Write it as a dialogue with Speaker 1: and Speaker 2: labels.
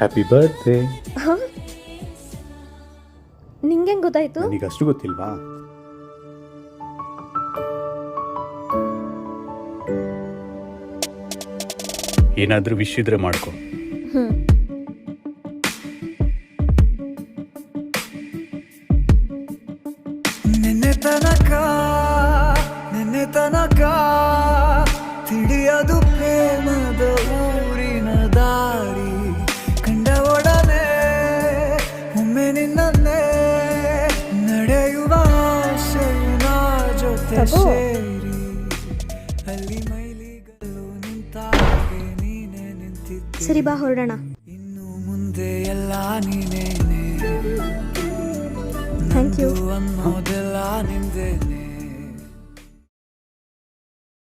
Speaker 1: Happy birthday.
Speaker 2: ನಿಂಗೆ ಗೊತ್ತಾಯ್ತು?
Speaker 1: ನನಗೆ ಅಷ್ಟು ಗೊತ್ತಿಲ್ವಾ? ಏನಾದರೂ ವಿಶ್ ಇದ್ರೆ ಮಾಡ್ಕೊ.
Speaker 3: ನಿನ್ನೆ ತನಕ ತಿಳಿಯದು ಪ್ರೇಮದ ಊರಿನ ದಾರಿ ಕಂಡ ಒಡನೆ ಒಮ್ಮೆ ನಿನ್ನೇ ನಡೆಯುವ ಆಸೆಯ ಜೊತೆ ಸೇರಿ ಅಲ್ಲಿ ಮೈಲಿಗಲ್ಲು ನಿಂತಾಗೆ ನೀನೆ ನಿಂತಿದ್ದೆ.
Speaker 2: ಸರಿ ಬಾ ಹೊರಡೋಣ.
Speaker 3: ಇನ್ನು ಮುಂದೆ ಎಲ್ಲ ನೀನೇನೆ,
Speaker 2: ಥ್ಯಾಂಕ್ ಯು
Speaker 3: ಅನ್ನೋದೆಲ್ಲ ನಿಂದೇನೆ.